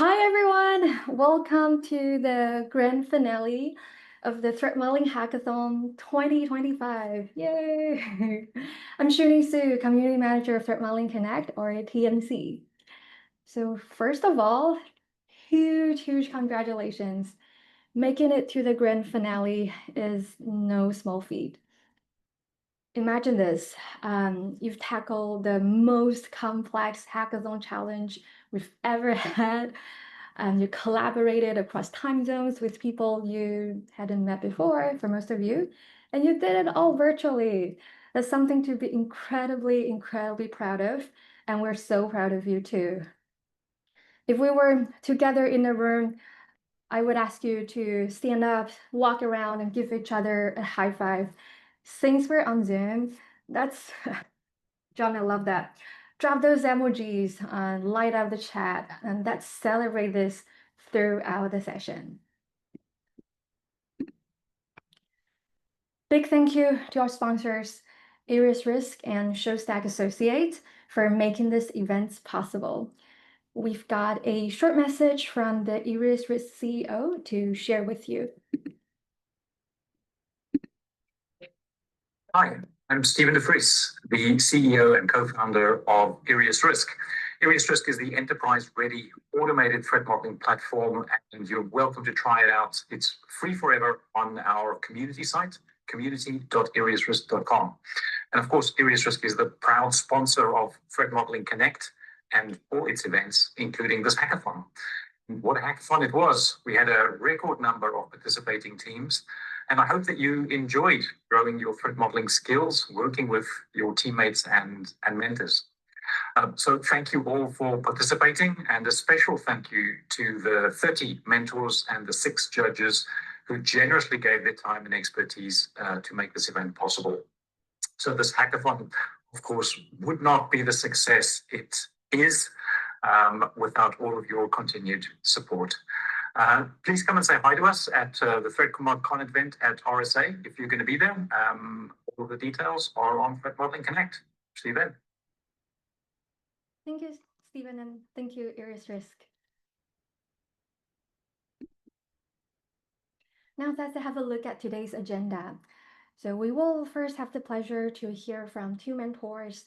Hi everyone, welcome to the grand finale of the Threat Modeling Hackathon 2025. Yay! I'm Shuni Su, Community Manager of Threat Modeling Connect, or TMC. So first of all, huge congratulations. Making it to the grand finale is no small feat. Imagine this, you've tackled the most complex hackathon challenge we've ever had. You collaborated across time zones with people you hadn't met before, for most of you, and you did it all virtually. That's something to be incredibly proud of, and we're so proud of you too. If we were together in a room, I would ask you to stand up, walk around, and give each other a high five. Since we're on Zoom, that's John, I love that. Drop those emojis and light up the chat, and let's celebrate this throughout the session. Big thank you to our sponsors, Iris Risk and Showstack Associates, for making this event possible. We've got a short message from the Iris Risk CEO to share with you. Hi, I'm Stephen de Vries, the CEO and co-founder of Iris Risk. Iris Risk is the enterprise-ready automated threat modeling platform, and you're welcome to try it out. It's free forever on our community site, community.irisrisk.com. And of course, Iris Risk is the proud sponsor of Threat Modeling Connect and all its events, including this hackathon. What a hackathon it was. We had a record number of participating teams, and I hope that you enjoyed growing your threat modeling skills, working with your teammates and mentors. So thank you all for participating, and a special thank you to the 30 mentors and the 6 judges who generously gave their time and expertise to make this event possible. So this hackathon, of course, would not be the success it is without all of your continued support. Please come and say hi to us at the ThreatCon event at RSA if you're going to be there. All of the details are on Threat Modeling Connect. See you then. Thank you, Stephen, and thank you, Iris Risk. Now let's have a look at today's agenda. So we will first have the pleasure to hear from 2 mentors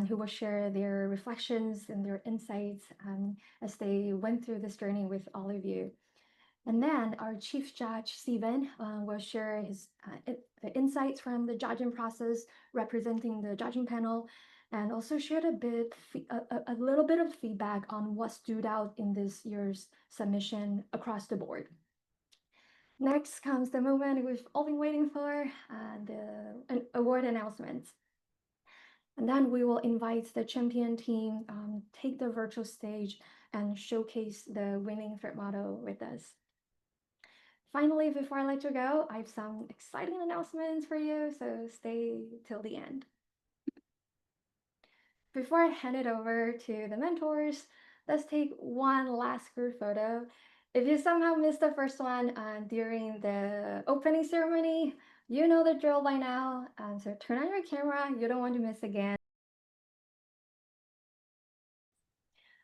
who will share their reflections and their insights as they went through this journey with all of you. And then our chief judge, Stephen, will share his insights from the judging process, representing the judging panel, and also shared a little bit of feedback on what stood out in this year's submission across the board. Next comes the moment we've all been waiting for, the award announcement. And then we will invite the champion team take the virtual stage and showcase the winning threat model with us. Finally, before I let you go, I have some exciting announcements for you, so stay till the end. Before I hand it over to the mentors, let's take one last group photo. If you somehow missed the first one during the opening ceremony, you know the drill by now. So turn on your camera, you don't want to miss again.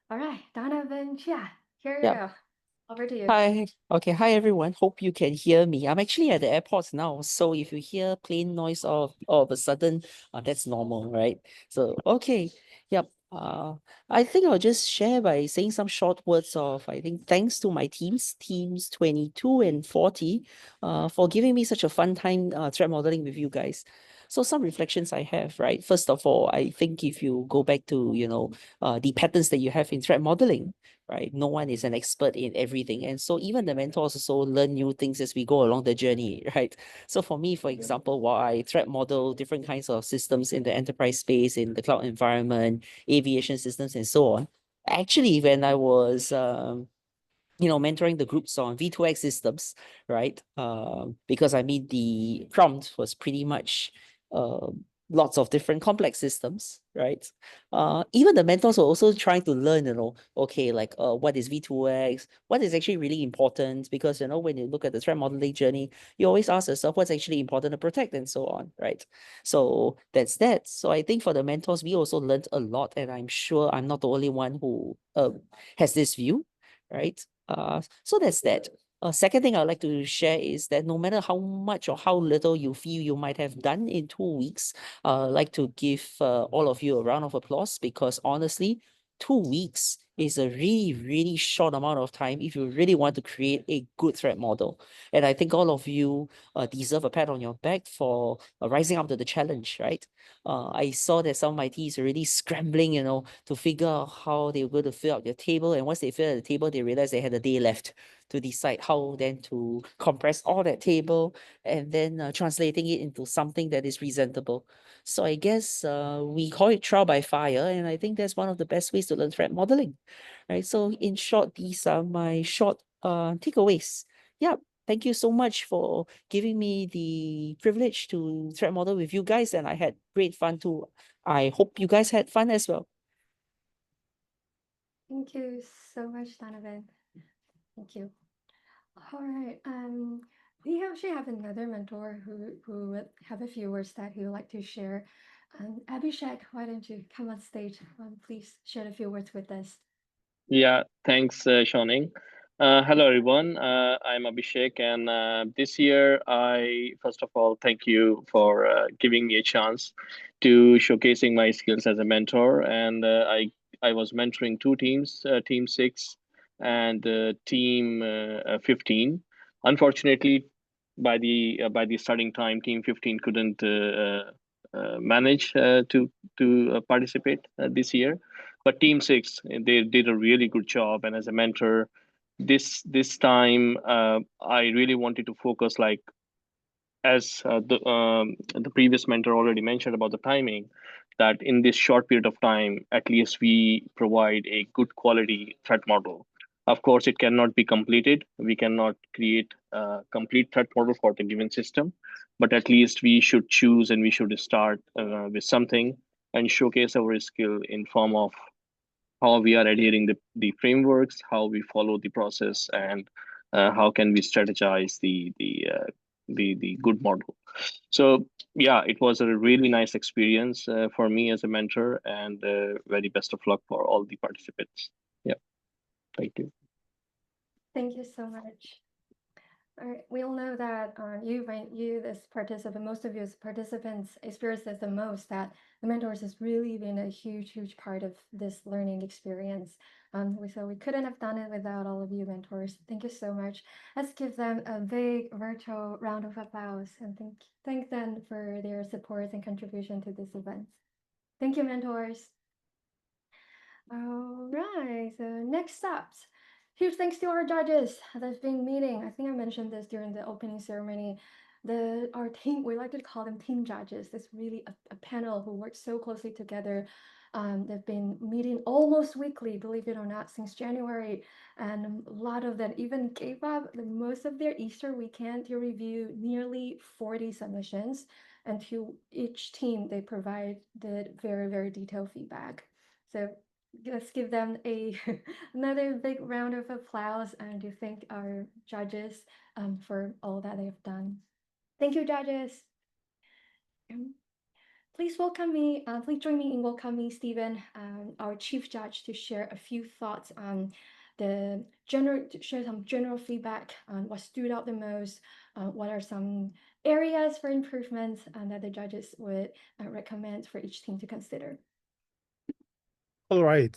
All right, Donovan, Chia, here you go. Over to you. Hi. Okay. Hi, everyone. Hope you can hear me. I'm actually at the airport now. So if you hear plane noise all of a sudden, that's normal, right? So, okay. Yep. I think I'll just share by saying some short words of, I think, thanks to my teams 22 and 40, for giving me such a fun time threat modeling with you guys. So some reflections I have, right? First of all, I think if you go back to, the patterns that you have in threat modeling, right? No one is an expert in everything. And so even the mentors also learn new things as we go along the journey, right? So for me, for example, while I threat model different kinds of systems in the enterprise space, in the cloud environment, aviation systems, and so on, actually, when I was mentoring the groups on V2X systems, right? Because I mean, the prompt was pretty much lots of different complex systems, right? Even the mentors were also trying to learn, okay, like what is V2X, what is actually really important, because, when you look at the threat modeling journey, you always ask yourself what's actually important to protect and so on, right? So that's that. So I think for the mentors, we also learned a lot, and I'm sure I'm not the only one who has this view, right? So that's that. Second thing I'd like to share is that no matter how much or how little you feel you might have done in 2 weeks, I'd like to give all of you a round of applause, because honestly, 2 weeks is a really, really short amount of time if you really want to create a good threat model. And I think all of you deserve a pat on your back for rising up to the challenge, right? I saw that some of my teams are really scrambling, to figure out how they were going to fill out their table. And once they fill out the table, they realized they had a day left to decide how then to compress all that table and then translating it into something that is presentable. So I guess we call it trial by fire, and I think that's one of the best ways to learn threat modeling, right? So in short, these are my short takeaways. Yeah. Thank you so much for giving me the privilege to threat model with you guys, and I had great fun too. I hope you guys had fun as well. Thank you so much, Donovan. Thank you. All right. We actually have another mentor who would have a few words that he would like to share. Abhishek, why don't you come on stage? Please share a few words with us. Yeah, thanks, Shoning. Hello, everyone. I'm Abhishek, and this year, I first of all thank you for giving me a chance to showcasing my skills as a mentor. And I was mentoring two teams, Team 6 and Team 15. Unfortunately, by the starting time, Team 15 couldn't manage to participate this year, but Team 6, they did a really good job. And as a mentor, this time, I really wanted to focus, like, as the previous mentor already mentioned about the timing, that in this short period of time, at least we provide a good quality threat model. Of course, it cannot be completed. We cannot create a complete threat model for the given system, but at least we should choose and we should start with something and showcase our skill in form of how we are adhering the frameworks, how we follow the process, and how can we strategize the good model. So yeah, it was a really nice experience for me as a mentor, and very best of luck for all the participants. Yeah, thank you. Thank you so much. All right, we all know that you as participant, most of you as participants experience this the most, that the mentors has really been a huge, huge part of this learning experience. So we couldn't have done it without all of you mentors. Thank you so much. Let's give them a big virtual round of applause and thank them for their support and contribution to this event. Thank you, mentors. All right, so next up, huge thanks to our judges that's been meeting. I think I mentioned this during the opening ceremony. Our team, we like to call them team judges. It's really a panel who works so closely together. They've been meeting almost weekly, believe it or not, since January. And a lot of them even gave up most of their Easter weekend to review nearly 40 submissions. And to each team, they provided very, very detailed feedback. So let's give them another big round of applause and to thank our judges for all that they've done. Thank you, judges. Please join me in welcoming Stephen, our chief judge, to share a few thoughts on share some general feedback on what stood out the most, what are some areas for improvements that the judges would recommend for each team to consider. All right.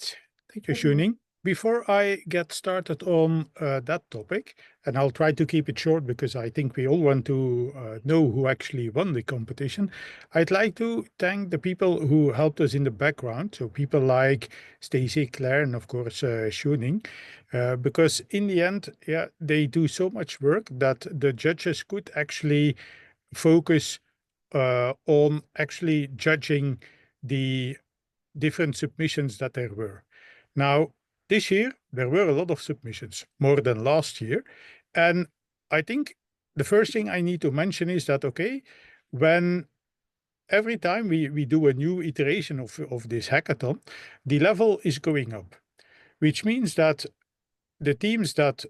Thank you, Thank you. Shuning. Before I get started on that topic, and I'll try to keep it short because I think we all want to know who actually won the competition, I'd like to thank the people who helped us in the background. So people like Stacy, Claire, and of course Shuning, because in the end, yeah, they do so much work that the judges could actually focus on actually judging the different submissions that there were. Now, this year, there were a lot of submissions, more than last year. And I think the first thing I need to mention is that, okay, when every time we do a new iteration of this hackathon, the level is going up, which means that the teams that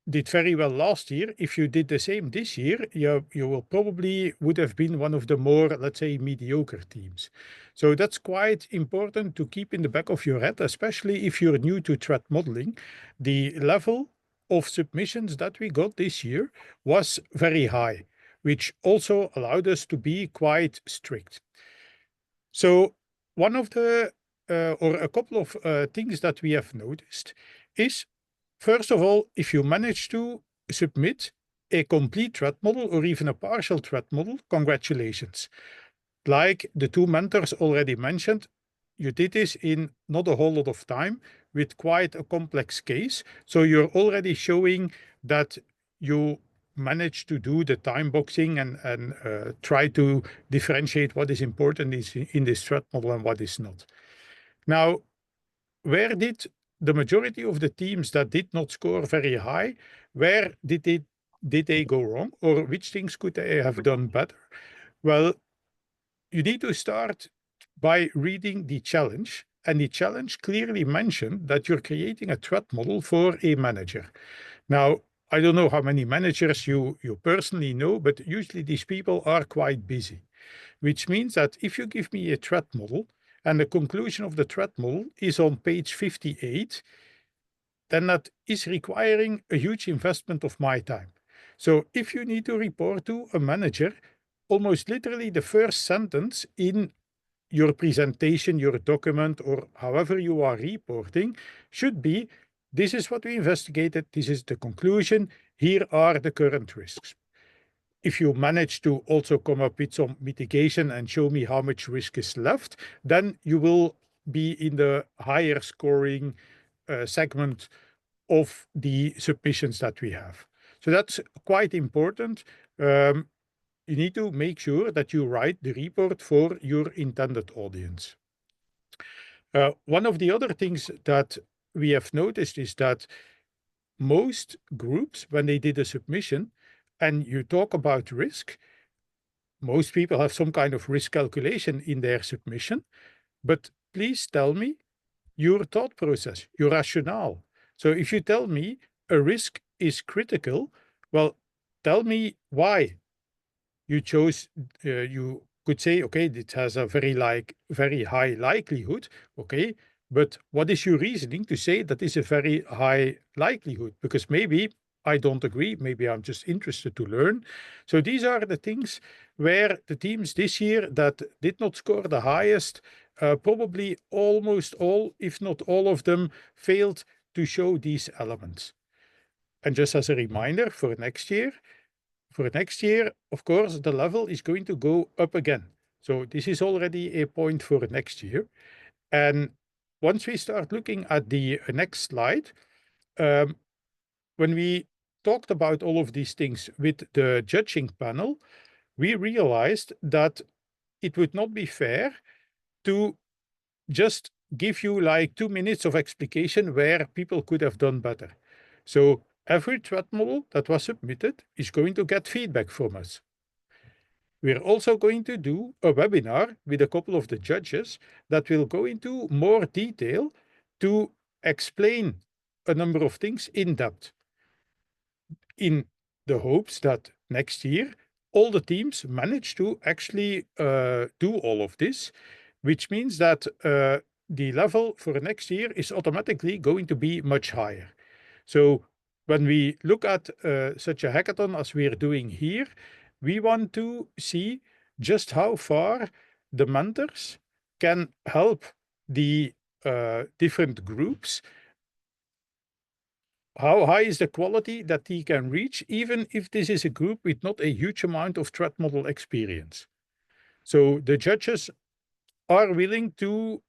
did very well last year, if you did the same this year, you will probably would have been one of the more, let's say, mediocre teams. So that's quite important to keep in the back of your head, especially if you're new to threat modeling. The level of submissions that we got this year was very high, which also allowed us to be quite strict. So one of the, or a couple of things that we have noticed is, first of all, if you manage to submit a complete threat model or even a partial threat model, congratulations. Like the two mentors already mentioned, you did this in not a whole lot of time with quite a complex case. So you're already showing that you managed to do the time boxing and try to differentiate what is important in this threat model and what is not. Now, where did the majority of the teams that did not score very high, where did they go wrong, or which things could they have done better? Well, you need to start by reading the challenge, and the challenge clearly mentioned that you're creating a threat model for a manager. Now, I don't know how many managers you personally know, but usually these people are quite busy, which means that if you give me a threat model and the conclusion of the threat model is on page 58, then that is requiring a huge investment of my time. So if you need to report to a manager, almost literally the first sentence in your presentation, your document, or however you are reporting should be, this is what we investigated, this is the conclusion, here are the current risks. If you manage to also come up with some mitigation and show me how much risk is left, then you will be in the higher scoring segment of the submissions that we have. So that's quite important. You need to make sure that you write the report for your intended audience. One of the other things that we have noticed is that most groups, when they did a submission and you talk about risk, most people have some kind of risk calculation in their submission, but please tell me your thought process, your rationale. So if you tell me a risk is critical, well, tell me why you chose, you could say, okay, it has a very high likelihood, okay, but what is your reasoning to say that is a very high likelihood? Because maybe I don't agree, maybe I'm just interested to learn. So these are the things where the teams this year that did not score the highest, probably almost all, if not all of them, failed to show these elements. And just as a reminder for next year, of course, the level is going to go up again. So this is already a point for next year. And once we start looking at the next slide, when we talked about all of these things with the judging panel, we realized that it would not be fair to just give you like 2 minutes of explication where people could have done better. So every threat model that was submitted is going to get feedback from us. We're also going to do a webinar with a couple of the judges that will go into more detail to explain a number of things in depth, in the hopes that next year all the teams manage to actually do all of this, which means that the level for next year is automatically going to be much higher. So when we look at such a hackathon as we're doing here, we want to see just how far the mentors can help the different groups. How high is the quality that he can reach, even if this is a group with not a huge amount of threat model experience? So the judges are willing to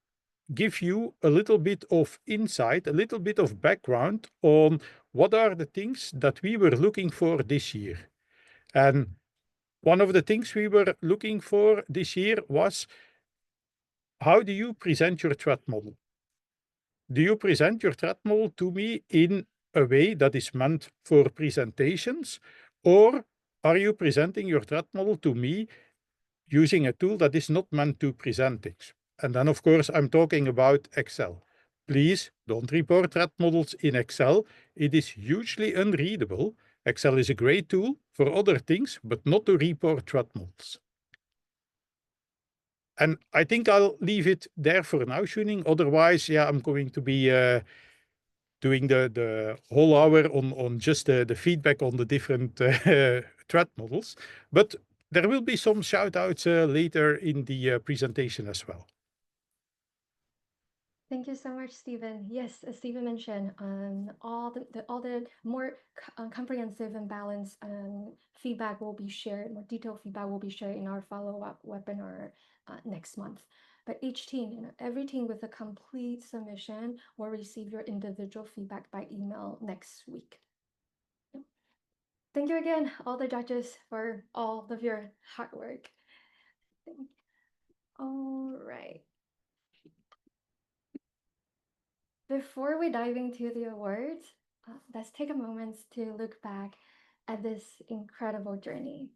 give you a little bit of insight, a little bit of background on what are the things that we were looking for this year. And one of the things we were looking for this year was, how do you present your threat model? Do you present your threat model to me in a way that is meant for presentations, or are you presenting your threat model to me using a tool that is not meant to present things? And then, of course, I'm talking about Excel. Please don't report threat models in Excel. It is hugely unreadable. Excel is a great tool for other things, but not to report threat models. And I think I'll leave it there for now, Shuning. Otherwise, yeah, I'm going to be doing the whole hour on just the feedback on the different threat models. But there will be some shout outs later in the presentation as well. Thank you so much, Stephen. Yes, as Stephen mentioned, all the more comprehensive and balanced feedback will be shared. More detailed feedback will be shared in our follow-up webinar next month. But each team, every team with a complete submission will receive your individual feedback by email next week. Thank you again, all the judges, for all of your hard work. All right. Before we dive into the awards, let's take a moment to look back at this incredible journey.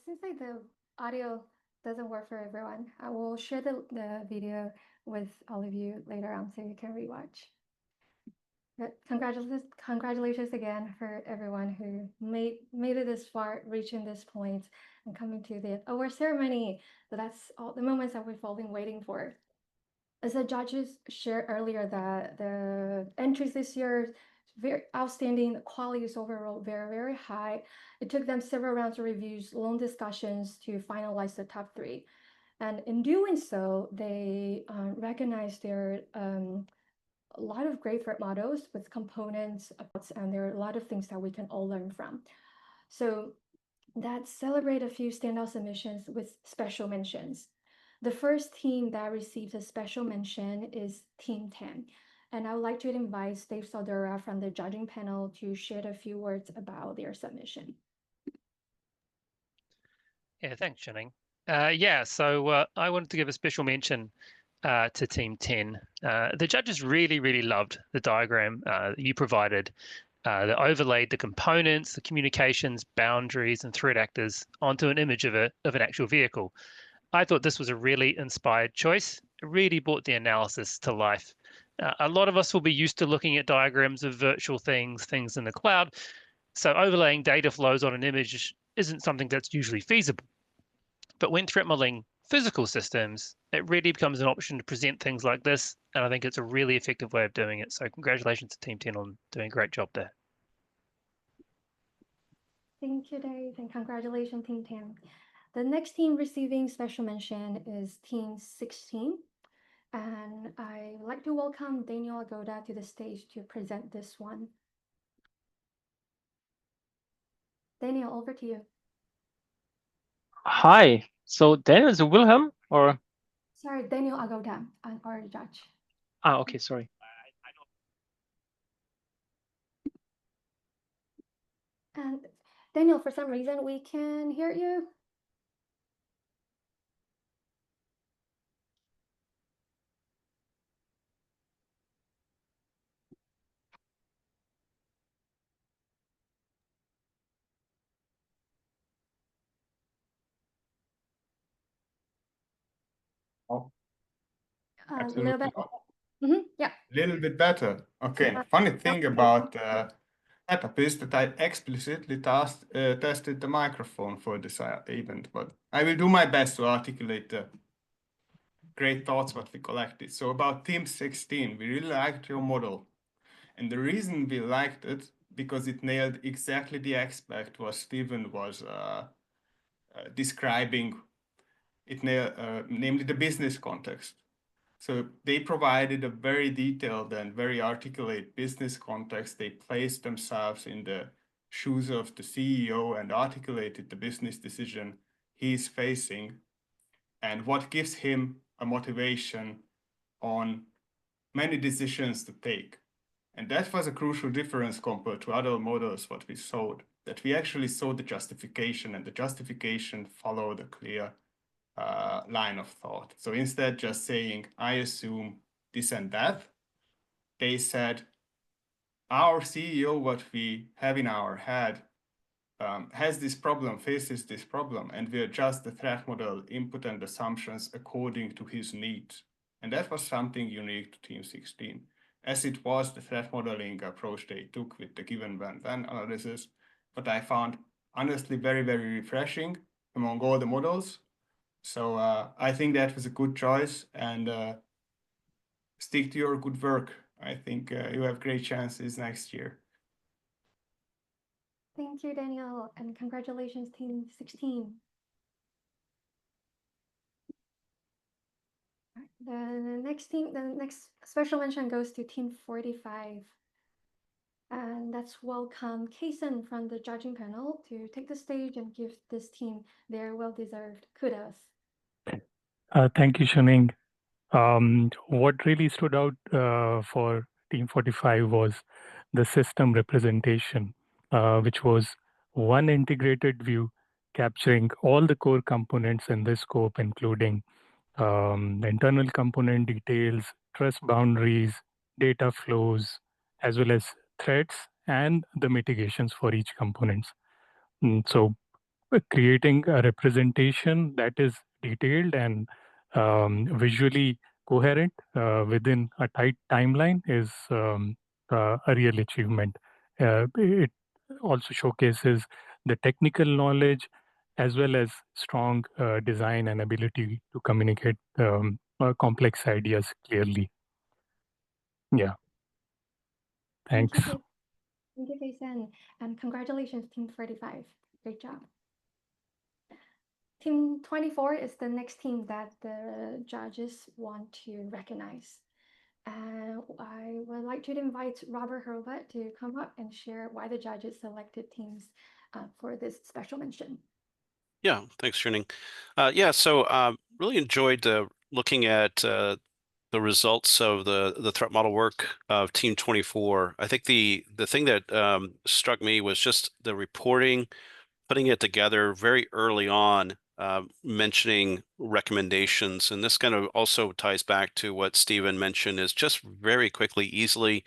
Since the audio doesn't work for everyone, I will share the video with all of you later on so you can rewatch. But congratulations again for everyone who made it this far, reaching this point, and coming to the award ceremony. So that's all the moments that we've all been waiting for. As the judges shared earlier, that the entries this year very outstanding. The quality is overall very high. It took them several rounds of reviews, long discussions to finalize the top 3. And in doing so, they recognized there a lot of great threat models with components, and there are a lot of things that we can all learn from. So that celebrate a few standout submissions with special mentions. The first team that received a special mention is Team 10. And I would like to invite Dave Saldera from the judging panel to share a few words about their submission. Yeah, thanks, Channing. So I wanted to give a special mention to Team 10. The judges really loved the diagram that you provided that overlaid the components, the communications, boundaries, and threat actors onto an image of an actual vehicle. I thought this was a really inspired choice. It really brought the analysis to life. A lot of us will be used to looking at diagrams of virtual things in the cloud. So overlaying data flows on an image isn't something that's usually feasible. But when threat modeling physical systems, it really becomes an option to present things like this. And I think it's a really effective way of doing it. So congratulations to Team 10 on doing a great job there. Thank you, Dave, and congratulations, Team 10. The next team receiving special mention is Team 16. And I would like to welcome Daniel Agoda to the stage to present this one. Daniel, over to you. Hi. So Daniel is Wilhelm or? Sorry, Daniel Agoda, our judge. Okay, sorry. And Daniel, for some reason, we can hear you. Oh, A little bit. absolutely. Yeah. Little bit better. Okay. Funny thing about setup is that I explicitly tested the microphone for this event, but I will do my best to articulate the great thoughts what we collected. So about Team 16, we really liked your model. And the reason we liked it, because it nailed exactly the aspect what Stephen was describing, namely the business context. So they provided a very detailed and very articulate business context. They placed themselves in the shoes of the CEO and articulated the business decision he's facing and what gives him a motivation on many decisions to take. And that was a crucial difference compared to other models what we showed, that we actually saw the justification, and the justification followed a clear line of thought. So instead just saying, I assume this and that, they said, our CEO, what we have in our head, has this problem, faces this problem, and we adjust the threat model input and assumptions according to his needs. And that was something unique to Team 16, as it was the threat modeling approach they took with the given when-then analysis, but I found honestly very, very refreshing among all the models. So I think that was a good choice, and stick to your good work. I think you have great chances next year. Thank you, Daniel, and congratulations, Team 16. The next special mention goes to Team 45. And let's welcome Kason from the judging panel to take the stage and give this team their well-deserved kudos. Thank you, Shuning. What really stood out for Team 45 was the system representation, which was one integrated view capturing all the core components in this scope, including internal component details, trust boundaries, data flows, as well as threats and the mitigations for each components. So creating a representation that is detailed and visually coherent within a tight timeline is a real achievement. It also showcases the technical knowledge as well as strong design and ability to communicate complex ideas clearly. Yeah. Thanks. Thank you, Jason. And congratulations, Team 45. Great job. Team 24 is the next team that the judges want to recognize. I would like to invite Robert Hurlbut to come up and share why the judges selected teams for this special mention. Yeah, thanks, Shuning. So really enjoyed looking at the results of the threat model work of Team 24. I think the thing that struck me was just the reporting, putting it together very early on, mentioning recommendations. And this kind of also ties back to what Stephen mentioned, is just very quickly, easily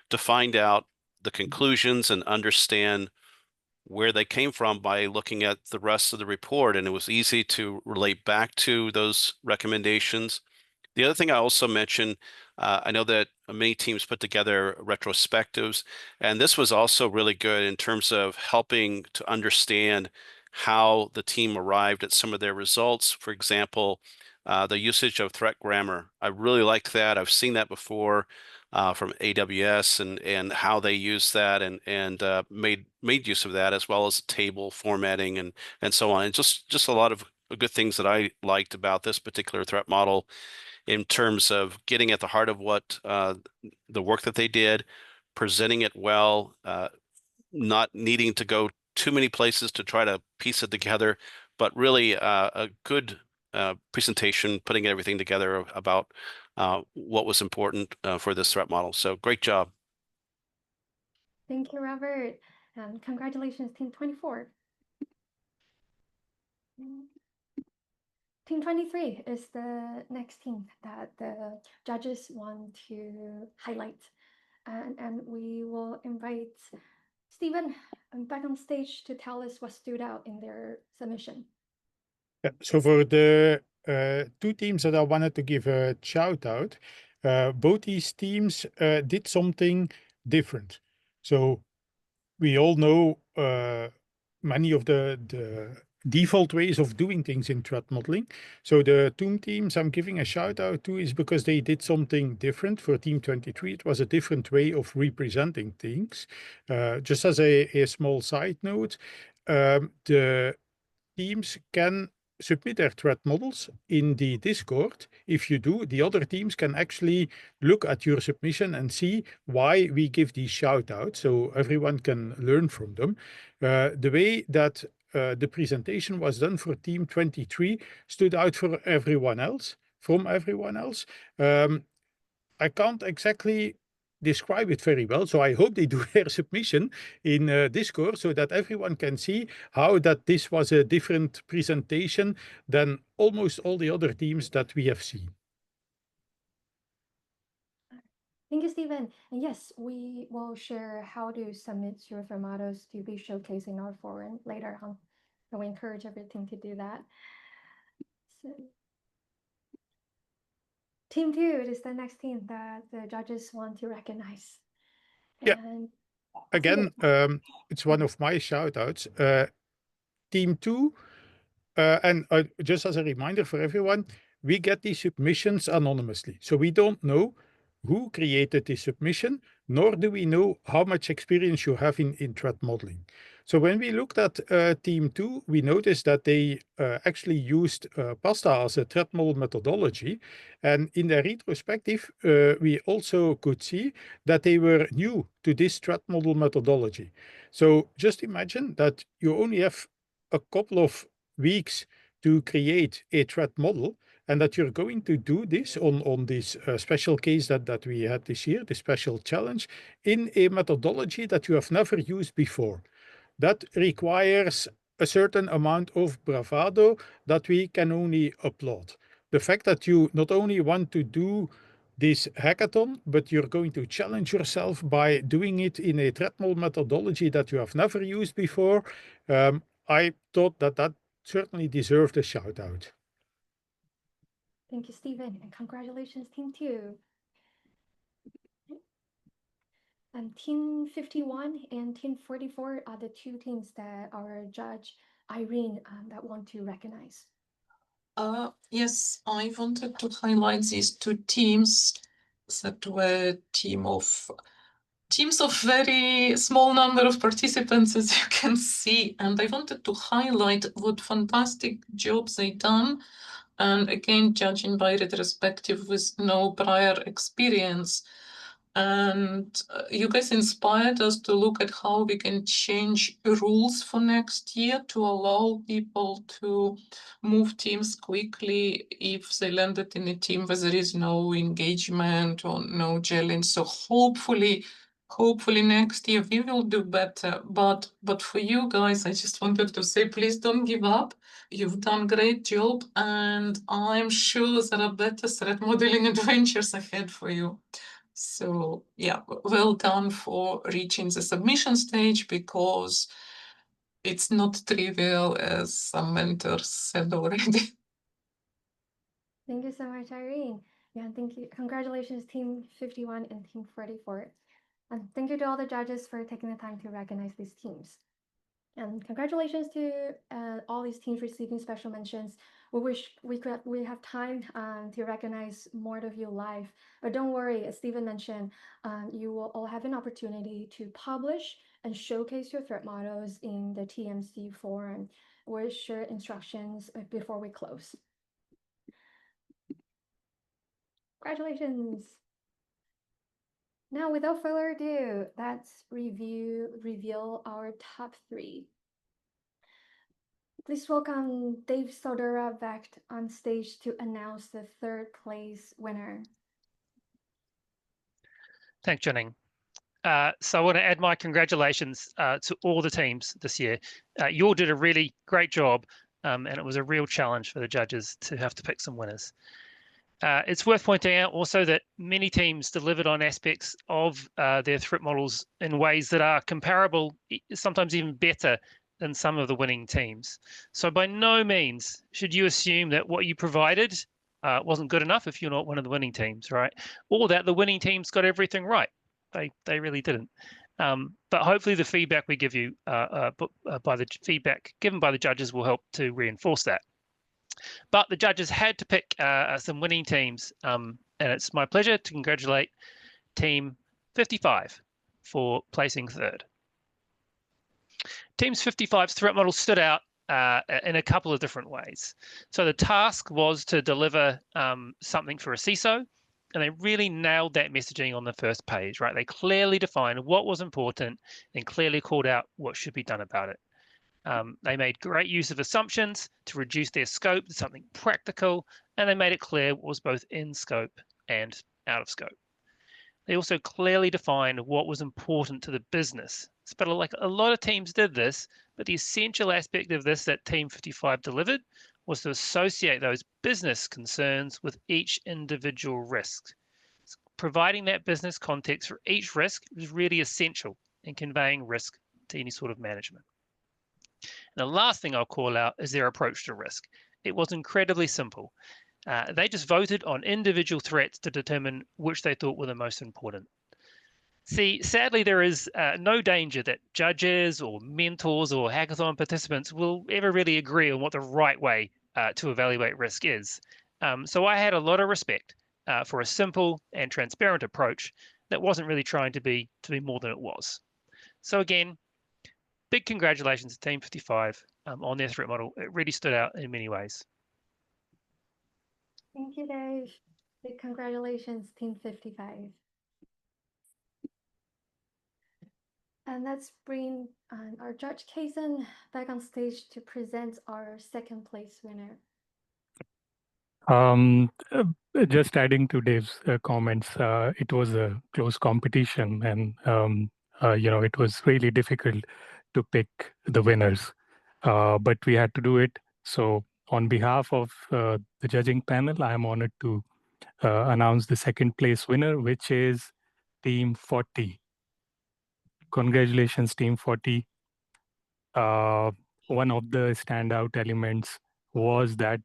to find out the conclusions and understand where they came from by looking at the rest of the report. And it was easy to relate back to those recommendations. The other thing I also mentioned, I know that many teams put together retrospectives, and this was also really good in terms of helping to understand how the team arrived at some of their results. For example, the usage of threat grammar. I really liked that. I've seen that before from AWS and how they use that and made use of that, as well as table formatting and so on. And just a lot of good things that I liked about this particular threat model in terms of getting at the heart of what the work that they did, presenting it well, not needing to go too many places to try to piece it together, but really a good presentation, putting everything together about what was important for this threat model. So great job. Thank you, Robert. And congratulations, Team 24. Team 23 is the next team that the judges want to highlight. And we will invite Stephen back on stage to tell us what stood out in their submission. Yeah, so for the two teams that I wanted to give a shout out, both these teams did something different. So we all know many of the default ways of doing things in threat modeling. So the two teams I'm giving a shout out to is because they did something different. For Team 23, it was a different way of representing things. Just as a small side note, the teams can submit their threat models in the Discord. If you do, the other teams can actually look at your submission and see why we give these shout outs, so everyone can learn from them. The way that the presentation was done for Team 23 stood out for everyone else, from everyone else. I can't exactly describe it very well, so I hope they do their submission in Discord so that everyone can see how that this was a different presentation than almost all the other teams that we have seen. Thank you, Stephen. And yes, we will share how to submit your threat models to be showcased in our forum later on. And we encourage everything to do that. So, Team 2 is the next team that the judges want to recognize. Yeah. And Again, it's one of my shout outs. Team 2, and just as a reminder for everyone, we get these submissions anonymously. So we don't know who created the submission, nor do we know how much experience you have in threat modeling. So when we looked at Team 2, we noticed that they actually used PASTA as a threat model methodology. And in their retrospective, we also could see that they were new to this threat model methodology. So just imagine that you only have a couple of weeks to create a threat model, and that you're going to do this on this special case that we had this year, the special challenge, in a methodology that you have never used before. That requires a certain amount of bravado that we can only applaud. The fact that you not only want to do this hackathon, but you're going to challenge yourself by doing it in a threat model methodology that you have never used before, I thought that certainly deserved a shout out. thank you, Stephen, and congratulations, Team 2. And Team 51 and Team 44 are the two teams that our judge, Irene, that want to recognize. Yes, I wanted to highlight these two teams that were teams of very small number of participants, as you can see, and I wanted to highlight what fantastic job they done. And again, judging by retrospective with no prior experience. And you guys inspired us to look at how we can change rules for next year to allow people to move teams quickly if they landed in a team where there is no engagement or no gelling. So hopefully next year we will do better. But for you guys, I just wanted to say, please don't give up. You've done great job, and I'm sure there are better threat modeling adventures ahead for you. So yeah, well done for reaching the submission stage, because it's not trivial, as some mentors said already. Thank you so much, Irene. Yeah, thank you. Congratulations, Team 51 and Team 44. And thank you to all the judges for taking the time to recognize these teams. And congratulations to all these teams receiving special mentions. We wish we have time to recognize more of you live. But don't worry, as Stephen mentioned, you will all have an opportunity to publish and showcase your threat models in the TMC forum. We'll share instructions before we close. Congratulations. Now, without further ado, let's reveal our top 3. Please welcome Dave Sodera back on stage to announce the 3rd place winner. Thanks, Janine. So I want to add my congratulations to all the teams this year. You all did a really great job, and it was a real challenge for the judges to have to pick some winners. It's worth pointing out also that many teams delivered on aspects of their threat models in ways that are comparable, sometimes even better than some of the winning teams. So by no means should you assume that what you provided wasn't good enough if you're not one of the winning teams, right? Or that the winning teams got everything right. They really didn't. But hopefully the feedback we give you by the feedback given by the judges will help to reinforce that. But the judges had to pick some winning teams, and it's my pleasure to congratulate Team 55 for placing 3rd. Teams 55's threat model stood out in a couple of different ways. So the task was to deliver something for a CISO, and they really nailed that messaging on the first page, right? They clearly defined what was important and clearly called out what should be done about it. They made great use of assumptions to reduce their scope to something practical, and they made it clear what was both in scope and out of scope. They also clearly defined what was important to the business. But like a lot of teams did this, but the essential aspect of this that Team 55 delivered was to associate those business concerns with each individual risk. Providing that business context for each risk is really essential in conveying risk to any sort of management. And the last thing I'll call out is their approach to risk. It was incredibly simple. They just voted on individual threats to determine which they thought were the most important. See, sadly, there is no danger that judges or mentors or hackathon participants will ever really agree on what the right way to evaluate risk is. So I had a lot of respect for a simple and transparent approach that wasn't really trying to be more than it was. So again, big congratulations to Team 55 on their threat model. It really stood out in many ways. Thank you, Dave. Big congratulations, Team 55. And let's bring our Judge Kaysen back on stage to present our 2nd place winner. Just adding to Dave's comments, it was a close competition, and it was really difficult to pick the winners, but we had to do it. So, on behalf of the judging panel, I am honored to announce the 2nd place winner, which is Team 40. Congratulations, Team 40. One of the standout elements was that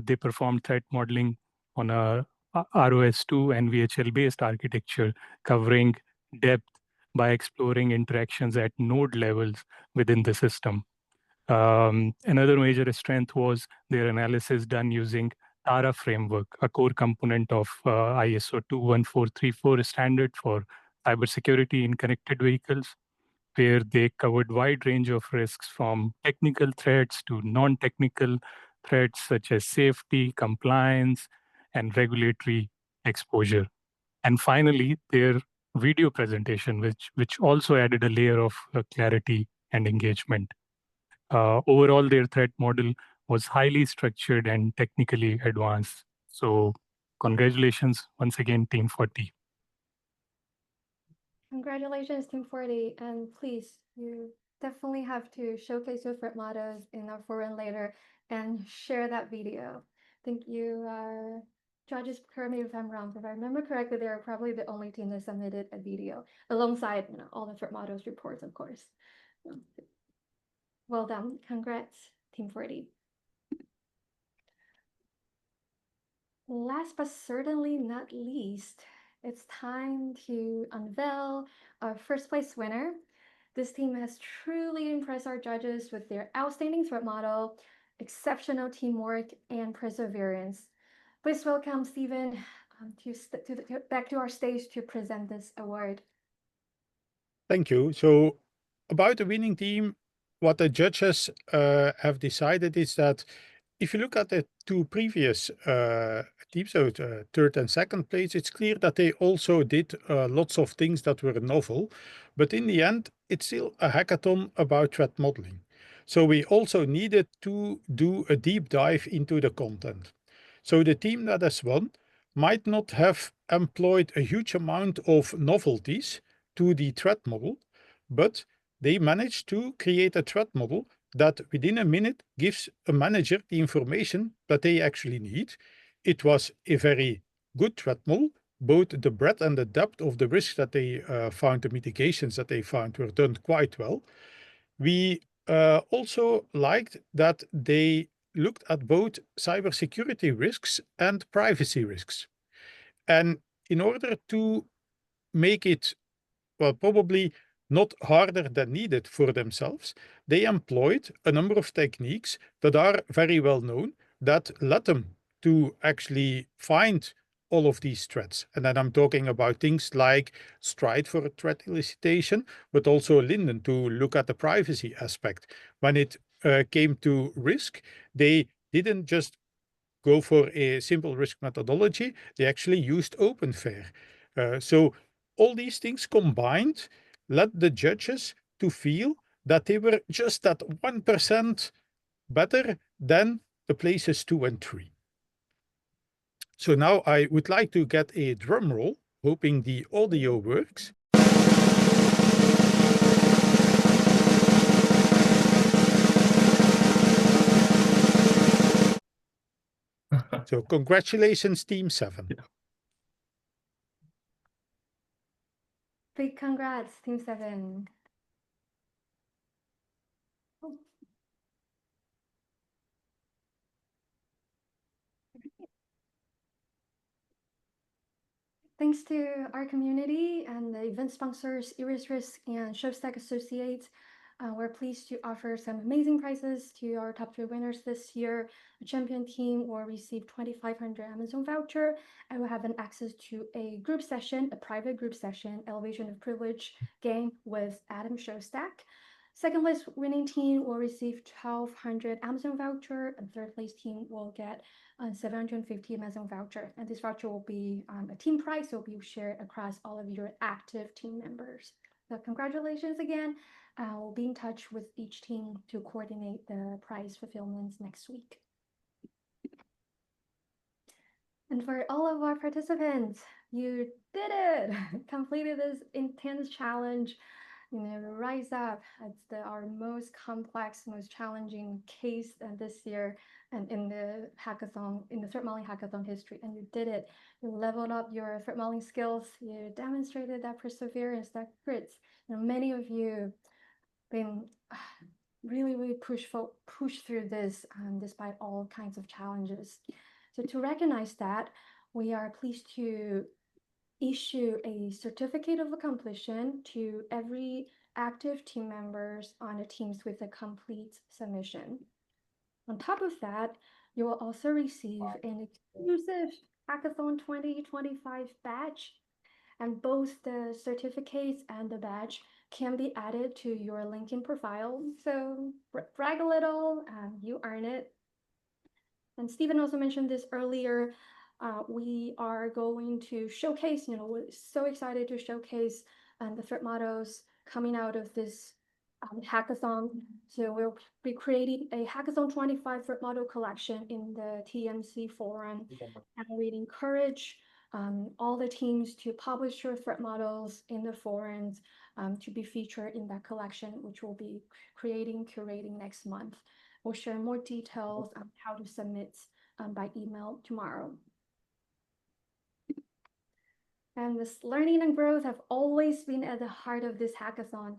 they performed threat modeling on a ROS2 and VHL-based architecture, covering depth by exploring interactions at node levels within the system. Another major strength was their analysis done using TARA framework, a core component of ISO 21434 standard for cybersecurity in connected vehicles, where they covered wide range of risks from technical threats to non-technical threats such as safety, compliance, and regulatory exposure. And finally, their video presentation, which also added a layer of clarity and engagement. Overall, their threat model was highly structured and technically advanced. So congratulations once again, Team 40. Congratulations, Team 40. And please, you definitely have to showcase your threat models in our forum later and share that video. Thank you, judges. Correct me if I'm wrong. If I remember correctly, they are probably the only team that submitted a video alongside all the threat models reports, of course. Well done. Congrats, Team 40. Last but certainly not least, it's time to unveil our 1st place winner. This team has truly impressed our judges with their outstanding threat model, exceptional teamwork, and perseverance. Please welcome Stephen back to our stage to present this award. Thank you. So about the winning team, what the judges have decided is that if you look at the two previous teams, so third and second place, it's clear that they also did lots of things that were novel. But in the end, it's still a hackathon about threat modeling. So we also needed to do a deep dive into the content. So the team that has won might not have employed a huge amount of novelties to the threat model, but they managed to create a threat model that within a minute gives a manager the information that they actually need. It was a very good threat model. Both the breadth and the depth of the risk that they found, the mitigations that they found were done quite well. We also liked that they looked at both cybersecurity risks and privacy risks. And in order to make it, well, probably not harder than needed for themselves, they employed a number of techniques that are very well known that led them to actually find all of these threats. And then I'm talking about things like Stride for threat elicitation, but also Linden to look at the privacy aspect. When it came to risk, they didn't just go for a simple risk methodology, they actually used OpenFair. So all these things combined led the judges to feel that they were just that 1% better than the places 2 and 3. So now I would like to get a drum roll, hoping the audio works. So congratulations, Team 7. Yeah. Big congrats, Team 7. Oh. Thanks to our community and the event sponsors, Iris Risk and Showstack Associates, we're pleased to offer some amazing prizes to our top 3 winners this year. The champion team will receive 2,500 Amazon voucher and will have an access to a group session, a private group session, Elevation of Privilege game with Adam Showstack. Second place winning team will receive 1,200 Amazon voucher, and third place team will get 750 Amazon voucher. And this voucher will be a team prize, so it will be shared across all of your active team members. So congratulations again. We'll be in touch with each team to coordinate the prize fulfillments next week. And for all of our participants, you did it! Completed this intense challenge. Rise Up. It's our most complex, most challenging case this year and in the hackathon, in the threat modeling hackathon history. And you did it. You leveled up your threat modeling skills. You demonstrated that perseverance, that grit. Many of you been really push through this despite all kinds of challenges. So to recognize that, we are pleased to issue a certificate of completion to every active team members on the teams with a complete submission. On top of that, you will also receive an exclusive Hackathon 2025 badge, and both the certificates and the badge can be added to your LinkedIn profile. So brag a little, you earn it. And Stephen also mentioned this earlier. We are going to showcase, we're so excited to showcase the threat models coming out of this hackathon. So we'll be creating a Hackathon 25 threat model collection in the TMC forum. And we'd encourage all the teams to publish your threat models in the forums to be featured in that collection, which we'll be curating next month. We'll share more details on how to submit by email tomorrow. And this learning and growth have always been at the heart of this hackathon.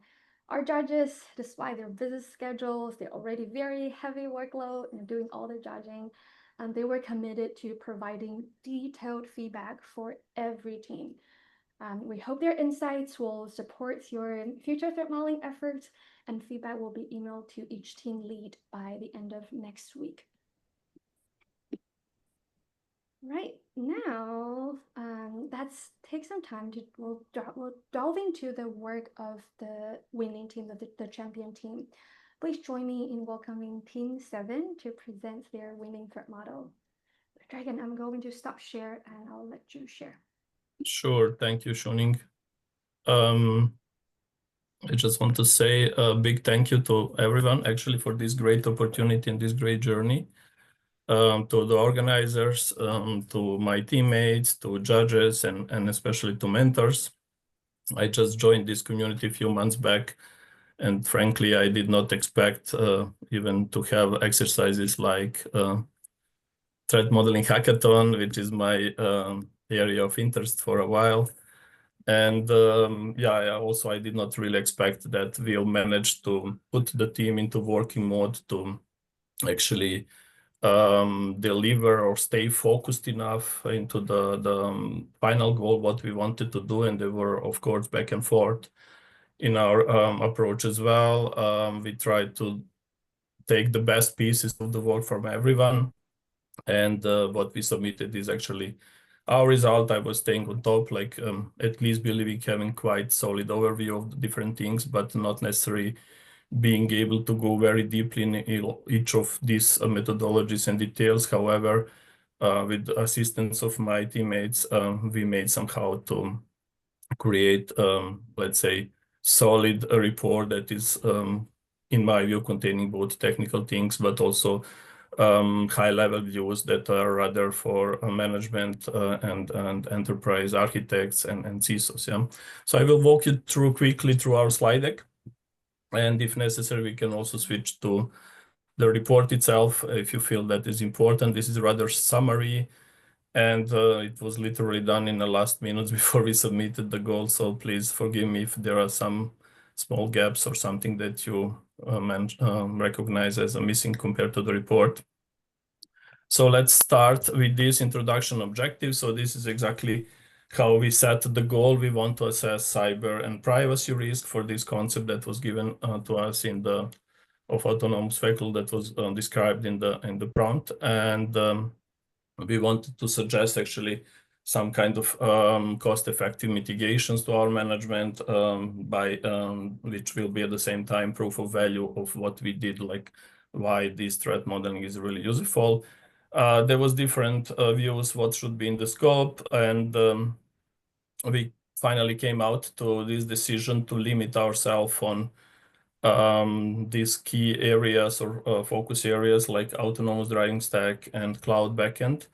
Our judges, despite their busy schedules, they're already very heavy workload and doing all the judging, and they were committed to providing detailed feedback for every team. We hope their insights will support your future threat modeling efforts, and feedback will be emailed to each team lead by the end of next week. Right now, let's take some time to we'll delve into the work of the winning team, the champion team. Please join me in welcoming Team 7 to present their winning threat model. Dragon, I'm going to stop share and I'll let you share. Sure, thank you, Shoning. I just want to say a big thank you to everyone actually for this great opportunity and this great journey. To the organizers, to my teammates, to judges, and especially to mentors. I just joined this community a few months back, and frankly, I did not expect even to have exercises like threat modeling hackathon, which is my area of interest for a while. And yeah, also I did not really expect that we'll manage to put the team into working mode to actually deliver or stay focused enough into the final goal, what we wanted to do. And there were, of course, back and forth in our approach as well. We tried to take the best pieces of the work from everyone. And what we submitted is actually our result. I was staying on top, like at least believing having quite solid overview of the different things, but not necessarily being able to go very deeply in each of these methodologies and details. However, with the assistance of my teammates, we made somehow to create, let's say, solid report that is, in my view, containing both technical things, but also high-level views that are rather for management and enterprise architects and CISOs. Yeah. So I will walk you quickly through our slide deck. And if necessary, we can also switch to the report itself if you feel that is important. This is rather summary, and it was literally done in the last minutes before we submitted the goal. So please forgive me if there are some small gaps or something that you recognize as a missing compared to the report. So let's start with this introduction objective. So this is exactly how we set the goal. We want to assess cyber and privacy risk for this concept that was given to us in the of autonomous vehicle that was described in the prompt, and we wanted to suggest actually some kind of cost-effective mitigations to our management by which will be at the same time proof of value of what we did, like why this threat modeling is really useful. There was different views what should be in the scope, and we finally came out to this decision to limit ourselves on these key areas or focus areas like autonomous driving stack and cloud backend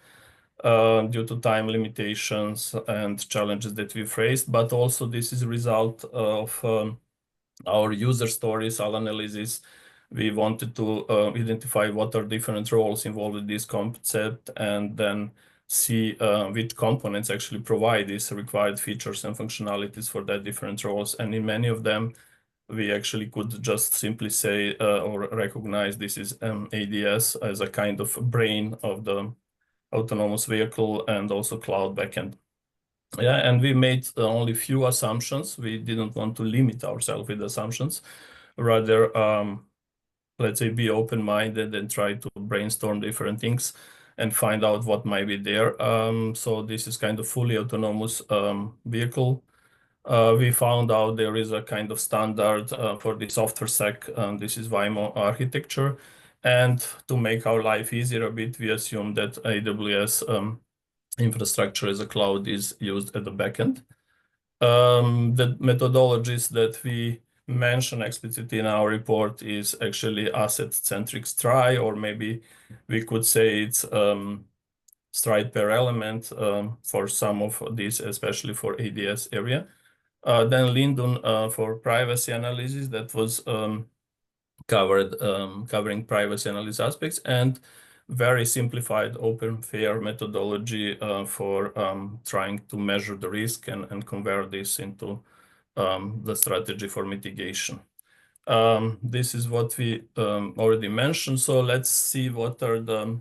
due to time limitations and challenges that we faced. But also this is a result of our user stories, our analysis. We wanted to identify what are different roles involved in this concept and then see which components actually provide these required features and functionalities for that different roles. And in many of them, we actually could just simply say or recognize this is ADS as a kind of brain of the autonomous vehicle and also cloud backend. Yeah, and we made only few assumptions. We didn't want to limit ourselves with assumptions, rather, let's say, be open-minded and try to brainstorm different things and find out what might be there. So this is kind of fully autonomous vehicle. We found out there is a kind of standard for the software stack. This is Waymo architecture. And to make our life easier a bit, we assume that AWS infrastructure as a cloud is used at the backend. The methodologies that we mention explicitly in our report is actually asset-centric STRI, or maybe we could say it's stride per element for some of these, especially for ADS area. Then Lindun for privacy analysis that was covering privacy analysis aspects, and very simplified open fair methodology for trying to measure the risk and convert this into the strategy for mitigation. This is what we already mentioned. So let's see what are the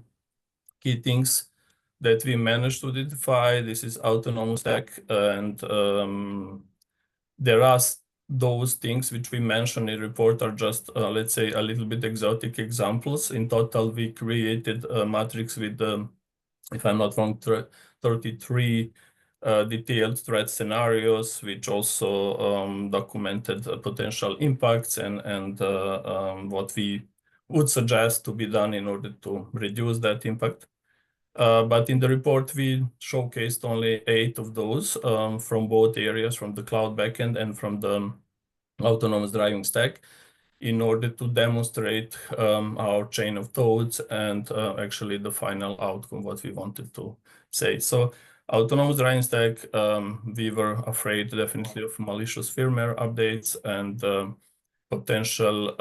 key things that we managed to identify. This is autonomous stack, and there are those things which we mentioned in the report are just, let's say, a little bit exotic examples. In total, we created a matrix with, if I'm not wrong, 33 detailed threat scenarios, which also documented potential impacts and what we would suggest to be done in order to reduce that impact. But in the report, we showcased only 8 of those from both areas, from the cloud backend and from the autonomous driving stack, in order to demonstrate our chain of thoughts and actually the final outcome, what we wanted to say. So autonomous driving stack, we were afraid definitely of malicious firmware updates and potential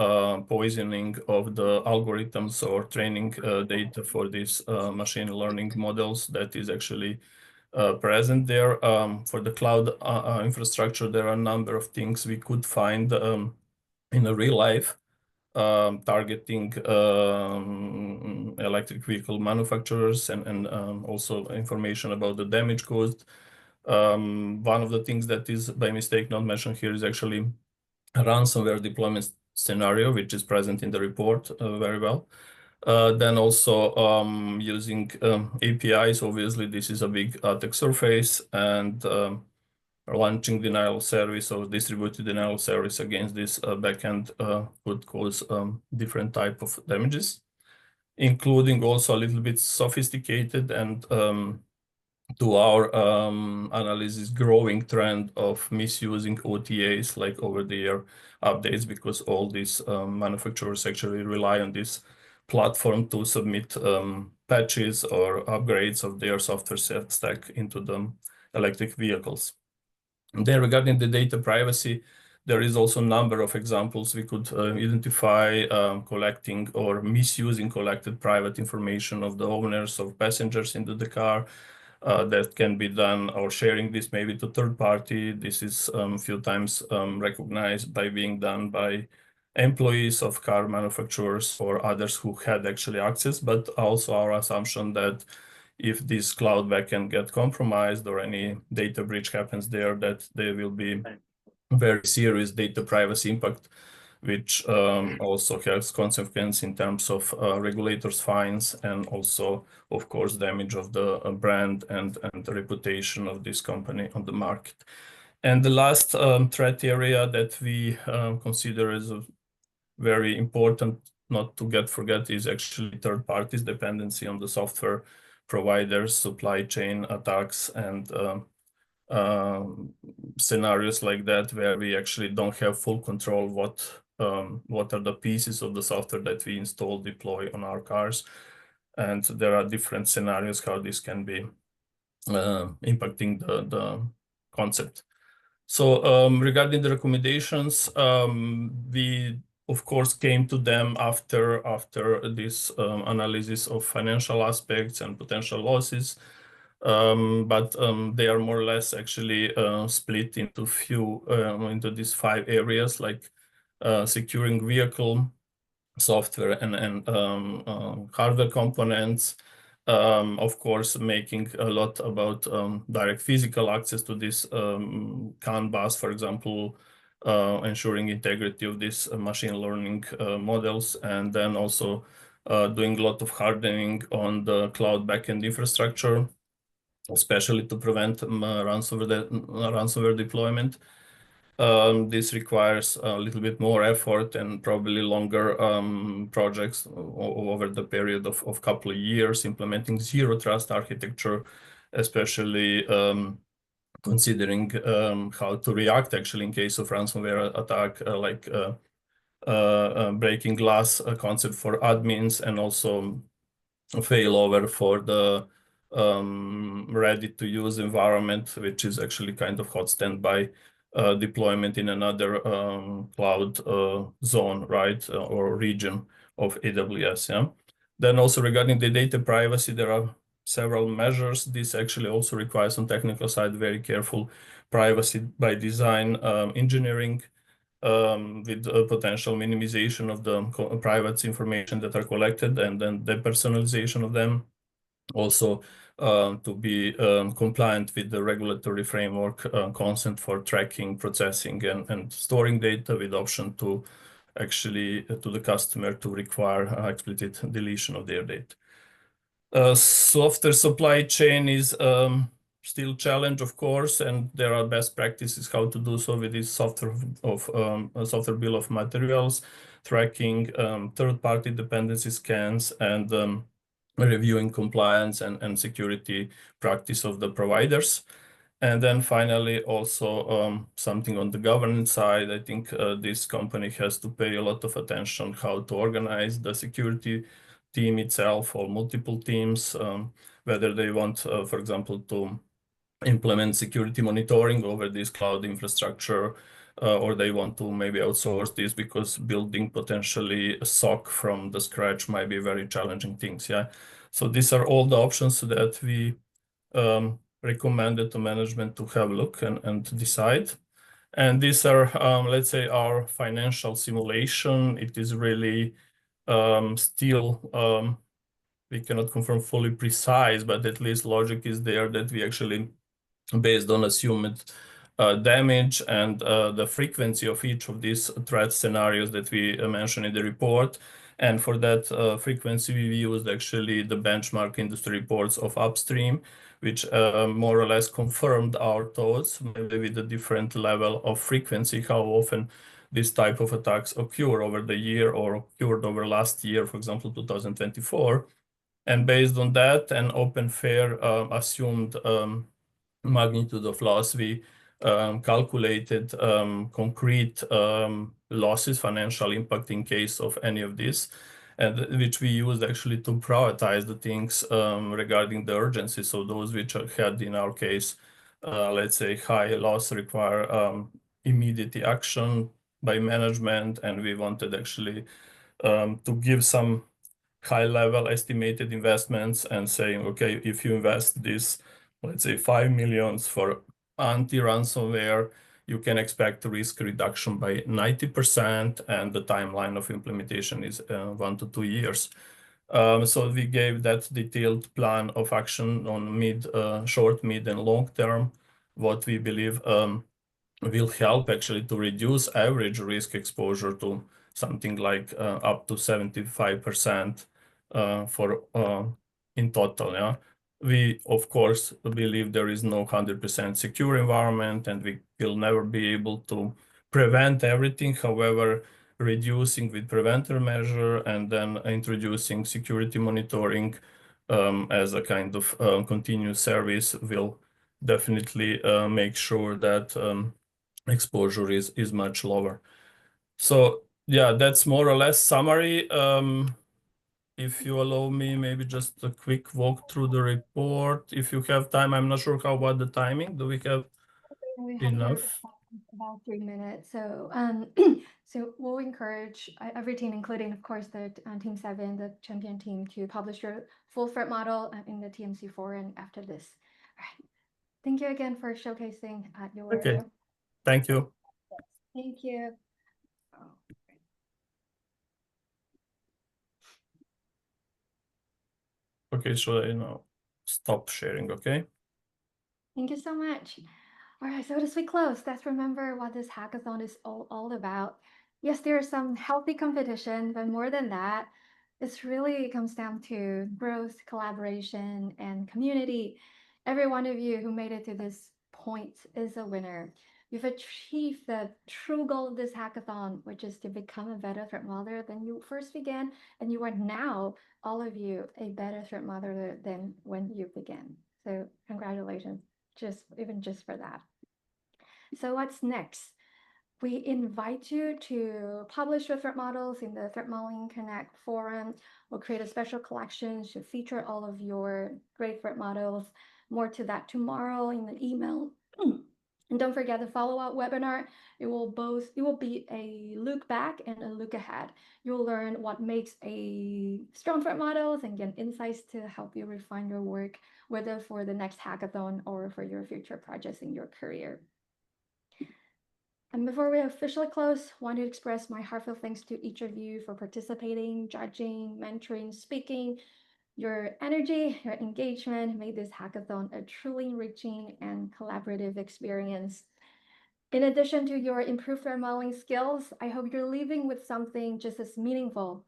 poisoning of the algorithms or training data for these machine learning models that is actually present there. For the cloud infrastructure, there are a number of things we could find in a real life, targeting electric vehicle manufacturers and also information about the damage caused. One of the things that is by mistake not mentioned here is actually a ransomware deployment scenario, which is present in the report very well. Then also using APIs, obviously this is a big attack surface, and launching denial service or distributed denial service against this backend could cause different type of damages, including also a little bit sophisticated and to our analysis, growing trend of misusing OTAs like over-the-air updates, because all these manufacturers actually rely on this platform to submit patches or upgrades of their software stack into the electric vehicles. And then regarding the data privacy, there is also a number of examples we could identify, collecting or misusing collected private information of the owners of passengers into the car. That can be done, or sharing this maybe to third party. This is a few times recognized by being done by employees of car manufacturers or others who had actually access, but also our assumption that if this cloud backend get compromised or any data breach happens there, that there will be very serious data privacy impact, which also has consequence in terms of regulators' fines and also, of course, damage of the brand and the reputation of this company on the market. And the last threat area that we consider as a very important not to forget is actually third parties dependency on the software providers, supply chain attacks, and scenarios like that where we actually don't have full control what are the pieces of the software that we install, deploy on our cars. And there are different scenarios how this can be impacting the concept. So regarding the recommendations, we of course came to them after this analysis of financial aspects and potential losses. But they are more or less actually split into into these 5 areas, like securing vehicle software and hardware components. Of course, making a lot about direct physical access to this CAN bus, for example, ensuring integrity of these machine learning models, and then also doing a lot of hardening on the cloud backend infrastructure, especially to prevent ransomware deployment. This requires a little bit more effort and probably longer projects over the period of couple of years, implementing zero trust architecture, especially considering how to react actually in case of ransomware attack, like breaking glass concept for admins, and also failover for the ready-to-use environment, which is actually kind of hot standby deployment in another cloud zone, right, or region of AWS. Yeah. Then also regarding the data privacy, there are several measures. This actually also requires on technical side very careful privacy by design engineering, with a potential minimization of the private information that are collected and then depersonalization of them. Also to be compliant with the regulatory framework, consent for tracking, processing, and storing data, with option to actually to the customer to require explicit deletion of their data. Software supply chain is still challenge, of course, and there are best practices how to do so with this software software bill of materials, tracking third-party dependency scans, and reviewing compliance and security practice of the providers. And then finally, also something on the governance side. I think this company has to pay a lot of attention how to organize the security team itself or multiple teams, whether they want, for example, to implement security monitoring over this cloud infrastructure, or they want to maybe outsource this, because building potentially a SOC from the scratch might be very challenging things. Yeah. So these are all the options that we recommended to management to have a look and decide. And these are, let's say, our financial simulation. It is really still, we cannot confirm fully precise, but at least logic is there that we actually, based on assumed damage and the frequency of each of these threat scenarios that we mentioned in the report. And for that frequency, we used actually the benchmark industry reports of upstream, which more or less confirmed our thoughts, maybe with a different level of frequency, how often this type of attacks occur over the year or occurred over last year, for example, 2024. And based on that, an open fair assumed magnitude of loss, we calculated concrete losses, financial impact in case of any of this, and which we used actually to prioritize the things regarding the urgency. So those which had, in our case, let's say, high loss, require immediate action by management, and we wanted actually to give some high-level estimated investments and saying, okay, if you invest this, let's say 5 million for anti-ransomware, you can expect risk reduction by 90%, and the timeline of implementation is 1 to 2 years. So we gave that detailed plan of action on short, mid, and long term, what we believe will help actually to reduce average risk exposure to something like up to 75% for in total. Yeah, we of course believe there is no 100% secure environment, and we will never be able to prevent everything. However, reducing with preventer measure and then introducing security monitoring as a kind of continuous service will definitely make sure that exposure is much lower. So yeah, that's more or less summary. If you allow me, maybe just a quick walk through the report. If you have time, I'm not sure how about the timing. Do we have enough? About 3 minutes. So, so we'll encourage every team, including, of course, the Team 7, the champion team, to publish your full threat model in the TMC forum after this. All right. Thank you again for showcasing your. Okay. Thank you. Thank you. Okay, so I now stop sharing, okay? Thank you so much. All right, so as we close, let's remember what this hackathon is all about. Yes, there's some healthy competition, but more than that, it really comes down to growth, collaboration, and community. Every one of you who made it to this point is a winner. You've achieved the true goal of this hackathon, which is to become a better threat modeler than you first began, and you are now, all of you, a better threat modeler than when you began. So congratulations, just for that. So what's next? We invite you to publish your threat models in the Threat Modeling Connect forum. We'll create a special collection to feature all of your great threat models. More to that tomorrow in the email. And don't forget the follow-up webinar. It will be a look back and a look ahead. You'll learn what makes a strong threat models and get insights to help you refine your work, whether for the next hackathon or for your future projects in your career. And before we officially close, I want to express my heartfelt thanks to each of you for participating, judging, mentoring, speaking. Your energy, your engagement made this hackathon a truly enriching and collaborative experience. In addition to your improved threat modeling skills, I hope you're leaving with something just as meaningful,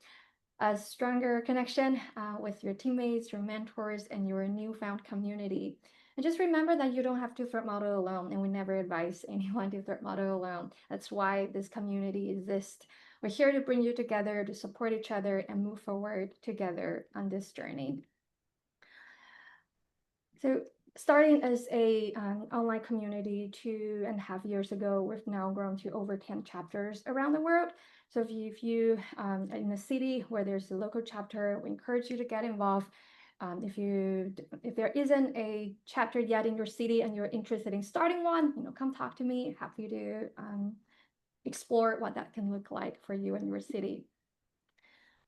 a stronger connection with your teammates, your mentors, and your newfound community. And just remember that you don't have to threat model alone, and we never advise anyone to threat model alone. That's why this community exists. We're here to bring you together, to support each other, and move forward together on this journey. So starting as a online community 2.5 years ago, we've now grown to over 10 chapters around the world. So if you are in a city where there's a local chapter, we encourage you to get involved. If there isn't a chapter yet in your city and you're interested in starting one, come talk to me. Happy to explore what that can look like for you and your city.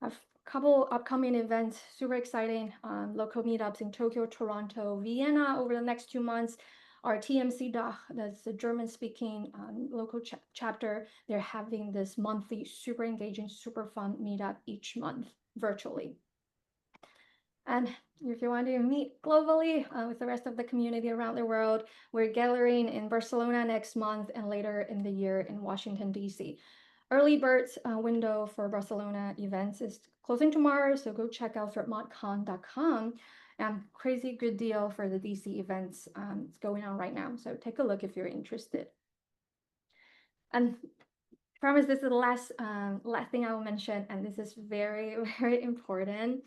A couple upcoming events, super exciting. Local meetups in Tokyo, Toronto, Vienna over the next 2 months. Our TMC DACH, that's the German-speaking local chapter, they're having this monthly, super engaging, super fun meetup each month virtually. And if you want to meet globally with the rest of the community around the world, we're gathering in Barcelona next month and later in the year in Washington, D.C. Early birds window for Barcelona events is closing tomorrow, so go check out threatmodcon.com. Crazy good deal for the DC events. It's going on right now, so take a look if you're interested. And I promise this is the last thing I will mention, and this is very, very important.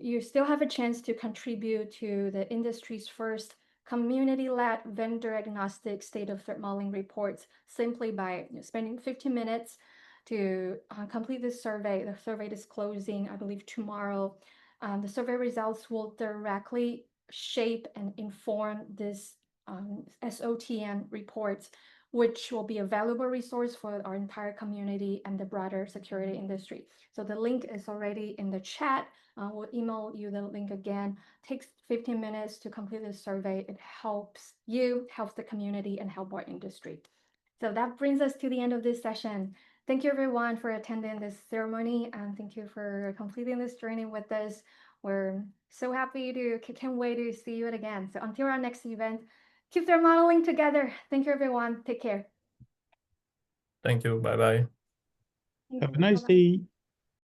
You still have a chance to contribute to the industry's first community-led vendor-agnostic state of threat modeling reports simply by spending 15 minutes to complete this survey. The survey is closing, I believe, tomorrow. The survey results will directly shape and inform this SOTM reports, which will be a valuable resource for our entire community and the broader security industry. So the link is already in the chat. We'll email you the link again. Takes 15 minutes to complete this survey. It helps you, helps the community, and help our industry. So that brings us to the end of this session. Thank you everyone for attending this ceremony, and thank you for completing this journey with us. We're so happy can't wait to see you again. So until our next event, keep their modeling together. Thank you, everyone. Take care. Thank you. Bye-bye. Have a nice day.